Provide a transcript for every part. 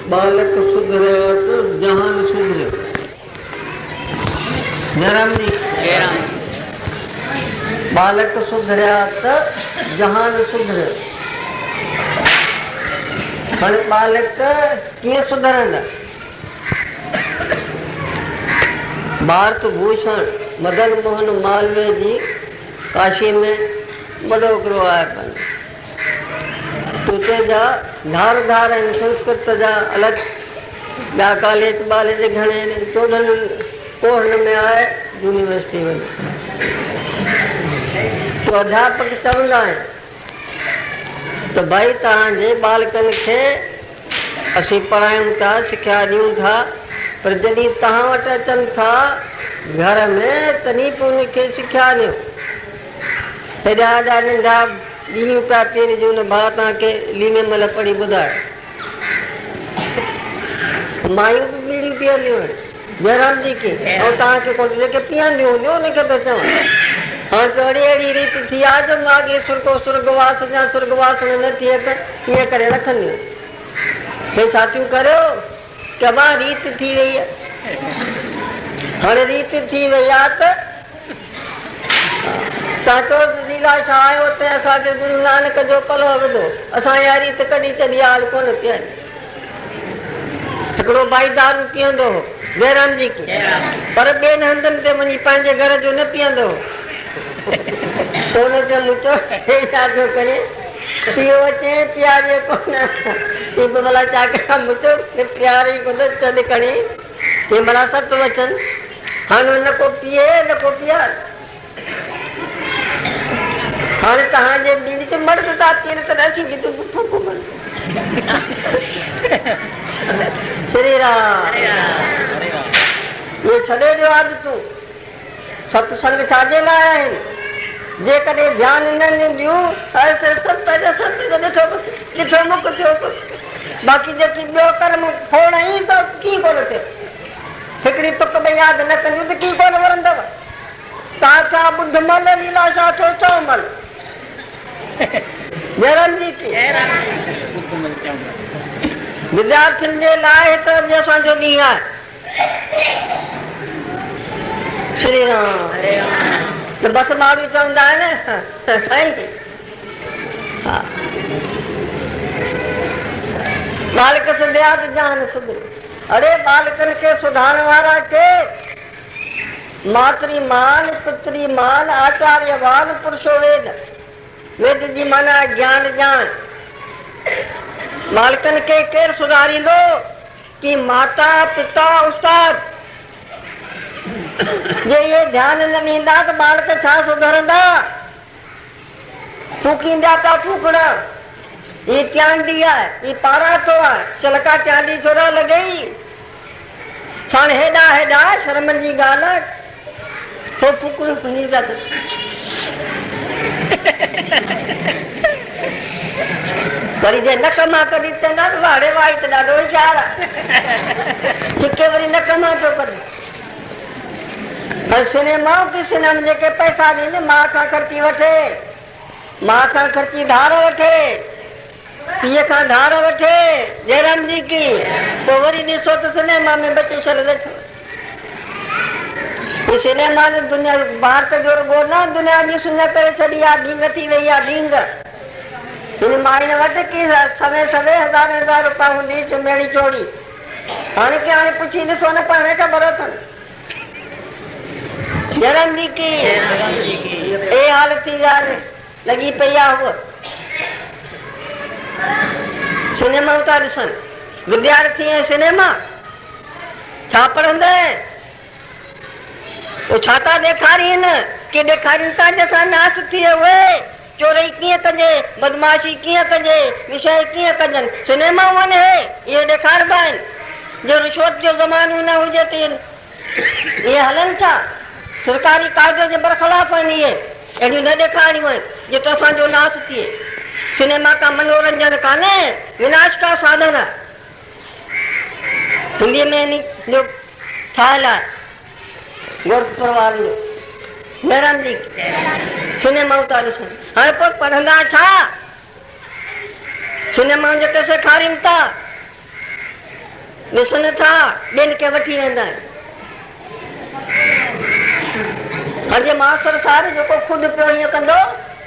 बालक सुधरे तो जहान सुधरे। जयराम जी, बालक सुधरिया तो जहान सुधरे। पर बालक कीअं सुधरंदा? भारत भूषण मदन मोहन मालवीय जी काशी में बड़ो ग्रो आहे। उते जा धार धार आहिनि, संस्कृत जा अलॻि, ॿिया कॉलेज ॿालेज घणे आहिनि। कोहण में आहे यूनिवर्सिटी में। तो अध्यापक चवंदा आहिनि त भाई तव्हांजे बालकनि खे असीं पढ़ायूं था, सिख्या ॾियूं था, पर जॾहिं तव्हां वटि अचनि था घर में तॾहिं पोइ उनखे सिख्या ॾियो। हेॾा हेॾा नंढा ॾींहं पिया पीअनि जो हुन भाउ तव्हांखे लीमे महिल पढ़ी ॿुधाए। मायूं बि बीड़ियूं पीअंदियूं आहिनि जयराम जी की, ऐं तव्हांखे कोन जेके पीअंदियूं हूंदियूं उनखे थो चवां। हाणे त वरी अहिड़ी रीति थी आहे जो मां अॻे सुर्गवास या सुर्गवास न थिए त ईअं करे रखंदियूं। भई छा थियूं करियो की मां रीति थी वई आहे। हाणे रीति थी वई आहे त तव्हां लीलाशाह आयो हुते असांखे गुरू नानक जो पलो विधो, असां इहा रीति कॾहिं तॾहिं हाल कोन पिया। हिकिड़ो भाई दारू पीअंदो हो जयराम जी की, पर ॿियनि हंधनि ते वञी पंहिंजे घर जो न पीअंदो हो। हुनखे मुचो छा पियो करे, पियो अचे प्यारे कोन भला छा कयां, मुचो प्यारे कोन चॾ खणी हे भला सत वचन। हाणे न को पीए न को पीआर। हाणे तव्हांजे बीड़ी च मर्द था पीअनि त असीं बि तूं पुठो घुमनि। श्री राम, इहो छॾे ॾियो आदतूं। सत्संग छाजे लाइ आहिनि? जेकॾहिं ध्यानु न ॾींदियूं संत जो ॾिठो मुख थियो। बाक़ी जेकी ॿियो कर्म फोड़ई त कीअं कोन थियो। हिकिड़ी तुक में यादि न कंदियूं त कीअं कोन वरंदव। तव्हां छा ॿुध मल लीलाशाह थियो चओ मल। जयराम जी की विद्यार्थियुनि जे लाइ हिकु बि असांजो ॾींहुं आहे। श्री राम, त बसि माण्हू चवंदा आहिनि साईं हा बालक सुधिया त जान सुधरे। अरे बालकनि खे सुधारण वारा के मातृमान पितृमान आचार्यवान पुरुषो वेद। वेद जी माना ज्ञान ज्ञान। बालकनि खे केरु सुधारींदो? कि माता पिता उस्ताद। जे इहे ध्यानु न ॾींदा त बालक छा सुधरंदा? फूकींदा था फूकड़ा। ये चांदी आहे, ये पाराठो आहे, चिलका चांदी छोरा लॻई। साण हेॾा हेॾा शर्म जी ॻाल्हि तो फूकड़ियूं खणींदा। वरी जे नक मां कढी चवंदा त वाड़े वाई त ॾाढो होशियारु आहे। छिके वरी नक मां पियो कढे। पर सिनेमा की सिनेमा जेके पैसा ॾींदे मां खां ख़र्ची वठे, मां खां ख़र्ची धार वठे, पीउ खां धार वठे जयराम जी की। पोइ वरी ॾिसो त सिनेमा में बचे छॾ वेठो। सिनेमा ने दुनिया भारत जो रुगो न दुनिया जी सुञ करे छॾी आहे। ढींग थी वई आहे ढींग। हिन माई वटि की सवे सवे हज़ार हज़ार रुपया हूंदी चुमेड़ी चोड़ी। हाणे की हाणे पुछी ॾिसो न पाण ख़बर अथनि। जयराम जी की ए हाल थी लॻी पई आहे। उहा सिनेमा था ॾिसनि विद्यार्थी ऐं सिनेमा छा पढ़ंदे? छा था ॾेखारीनि की ॾेखारीनि था जंहिंसां नास थिए उहे। चोरी कीअं कजे, बदमाशी कीअं कजे, विषय कीअं कजनि, सिनेमा वञे इहे ॾेखारींदा आहिनि। जो रिश्वत जो ज़मानो न हुजे त इहे हलनि छा? सरकारी काइदे जे बरख़िलाफ़ आहिनि। इहे अहिड़ियूं न ॾेखारियूं आहिनि जो त असांजो नास थिए। सिनेमा का मनोरंजन कान्हे, विनाश का साधन आहे। हिंदीअ में जो ठाहियलु आहे गोरखपुर वारनि जो जयराम जी सिनेमा था ॾिसनि। हाणे पोइ पढ़ंदा छा? सिनेमा जेके सेखारीनि था ॾिसनि था ॿियनि खे वठी वेंदा आहिनि। अॼु मास्टर साहिब जेको ख़ुदि पियो ईअं कंदो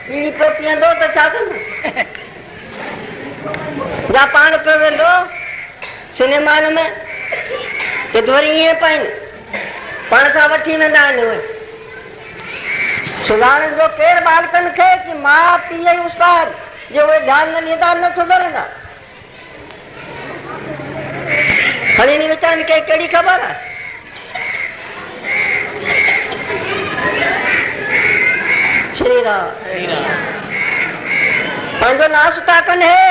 बीड़ी पियो पीअंदो त छा कंदो, या पाण पियो वेंदो सिनेमा में त वरी ईअं पाइनि पाण सां वठी वेंदा आहिनि। उहे सुधारण जो केरु बालकनि खे कि माउ पीउ ऐं उस्ताद जो उहे ध्यानु न ॾींदा न सुधरंदा। खणी नी वीचारनि खे कहिड़ी ख़बर आहे। श्री राम पंहिंजो नाश था कनि। हे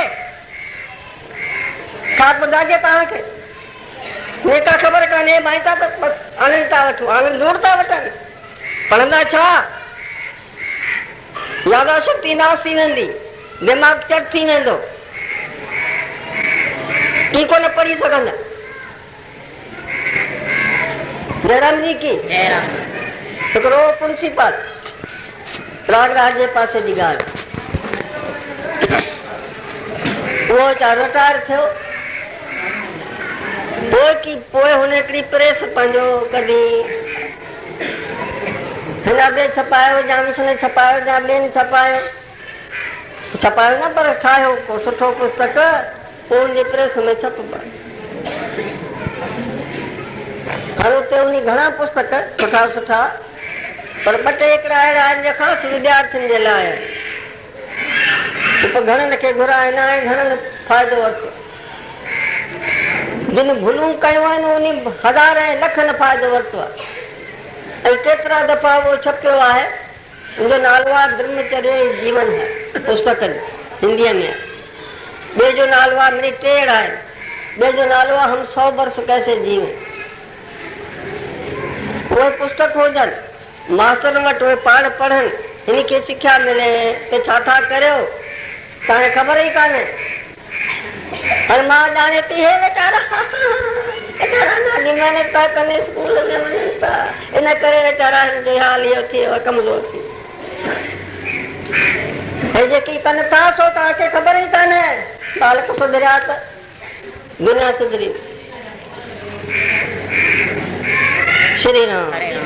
छा ॿुधाइजे पाण खे उहे का ख़बर कान्हे। भाई था त बसि आनंद था वठो, आनंद लूड़ था वठनि। पढ़ंदा छा, यादाशक्ति नाश थी वेंदी, दिमाग़ चट थी वेंदो, की कोन पढ़ी सघंदा। जयराम जी की हिकिड़ो प्रिंसिपल प्रयागराज जे पासे जी ॻाल्हि, उहो वीचारो रिटायर थियो। पोइ हुन हिकिड़ी प्रेस पंहिंजो कढी, हिन ॿिए छपायो या विष्णु छपायो या ॿियनि छपायो, छपायो न पर ठाहियो को सुठो पुस्तक, पोइ हुनजी प्रेस में छपबा। हाणे उते उन घणा पुस्तक सुठा सुठा, पर ॿ टे हिकिड़ा अहिड़ा आहिनि जे ख़ासि विद्यार्थियुनि जे लाइ। पोइ घणनि खे घुराए न आहे, घणनि फ़ाइदो वरितो। जिन भुलूं कयूं आहिनि उन हज़ार ऐं लखनि फ़ाइदो वरितो आहे। ऐं केतिरा दफ़ा उहो छपियो आहे। उनजो नालो आहे ब्रह्मचर्य जीवन है, पुस्तकनि हिंदीअ में। ॿिए जो नालो आहे मेरी टेड़ आहे, ॿिए जो नालो आहे हम 100 वर्ष कैसे जीवे। उहे पुस्तक हुजनि, मास्टर वटि उहे पाण पढ़नि, हिन खे सिख्या मिले त छा था करियो तव्हांखे ख़बर ई कान्हे। पर मां ॼाणे थी हे वीचारा ॾाढी महिनत था कनि, स्कूल में वञनि था, इन करे वीचारा हिन जो हाल इहो थी वियो, कमज़ोर थी। हे जेकी कनि था सो तव्हांखे ख़बर ई कान्हे। बालक सुधरिया त दुनिया सुधरी। श्री राम।